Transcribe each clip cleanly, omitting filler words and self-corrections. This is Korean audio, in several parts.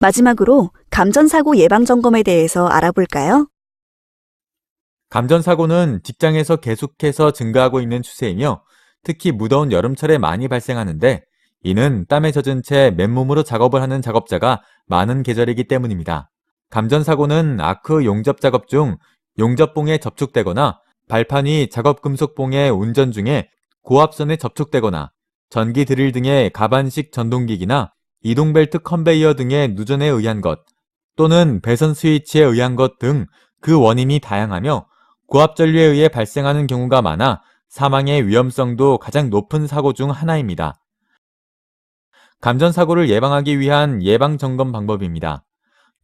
마지막으로 감전사고 예방점검에 대해서 알아볼까요? 감전사고는 직장에서 계속해서 증가하고 있는 추세이며 특히 무더운 여름철에 많이 발생하는데 이는 땀에 젖은 채 맨몸으로 작업을 하는 작업자가 많은 계절이기 때문입니다. 감전사고는 아크 용접 작업 중 용접봉에 접촉되거나 발판 위 작업금속봉의 운전 중에 고압선에 접촉되거나 전기 드릴 등의 가반식 전동기기나 이동벨트 컨베이어 등의 누전에 의한 것 또는 배선 스위치에 의한 것 등 그 원인이 다양하며 고압전류에 의해 발생하는 경우가 많아 사망의 위험성도 가장 높은 사고 중 하나입니다. 감전사고를 예방하기 위한 예방점검 방법입니다.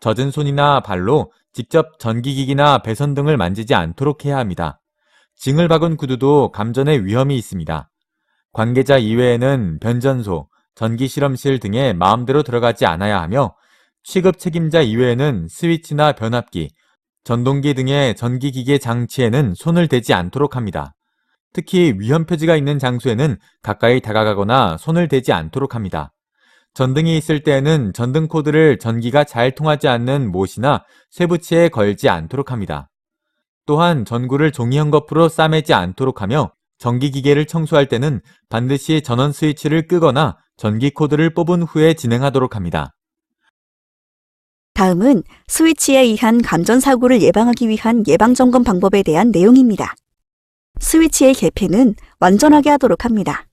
젖은 손이나 발로 직접 전기기기나 배선 등을 만지지 않도록 해야 합니다. 징을 박은 구두도 감전의 위험이 있습니다. 관계자 이외에는 변전소, 전기실험실 등에 마음대로 들어가지 않아야 하며 취급 책임자 이외에는 스위치나 변압기, 전동기 등의 전기기계 장치에는 손을 대지 않도록 합니다. 특히 위험 표지가 있는 장소에는 가까이 다가가거나 손을 대지 않도록 합니다. 전등이 있을 때에는 전등 코드를 전기가 잘 통하지 않는 못이나 쇠붙이에 걸지 않도록 합니다. 또한 전구를 종이 헝겊으로 싸매지 않도록 하며 전기기계를 청소할 때는 반드시 전원 스위치를 끄거나 전기 코드를 뽑은 후에 진행하도록 합니다. 다음은 스위치에 의한 감전사고를 예방하기 위한 예방점검 방법에 대한 내용입니다. 스위치의 개폐는 완전하게 하도록 합니다.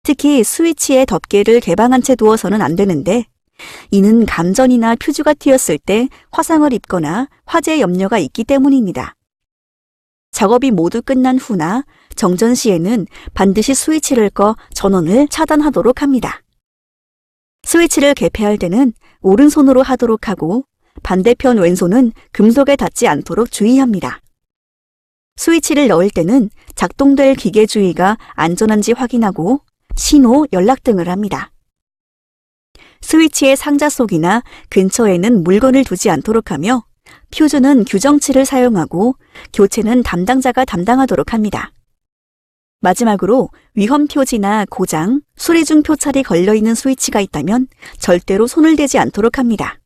특히 스위치의 덮개를 개방한 채 두어서는 안 되는데 이는 감전이나 퓨즈가 튀었을 때 화상을 입거나 화재 염려가 있기 때문입니다. 작업이 모두 끝난 후나 정전 시에는 반드시 스위치를 꺼 전원을 차단하도록 합니다. 스위치를 개폐할 때는 오른손으로 하도록 하고 반대편 왼손은 금속에 닿지 않도록 주의합니다. 스위치를 넣을 때는 작동될 기계 주위가 안전한지 확인하고 신호, 연락 등을 합니다. 스위치의 상자 속이나 근처에는 물건을 두지 않도록 하며 퓨즈는 규정치를 사용하고 교체는 담당자가 담당하도록 합니다. 마지막으로 위험 표지나 고장, 수리 중 표찰이 걸려있는 스위치가 있다면 절대로 손을 대지 않도록 합니다.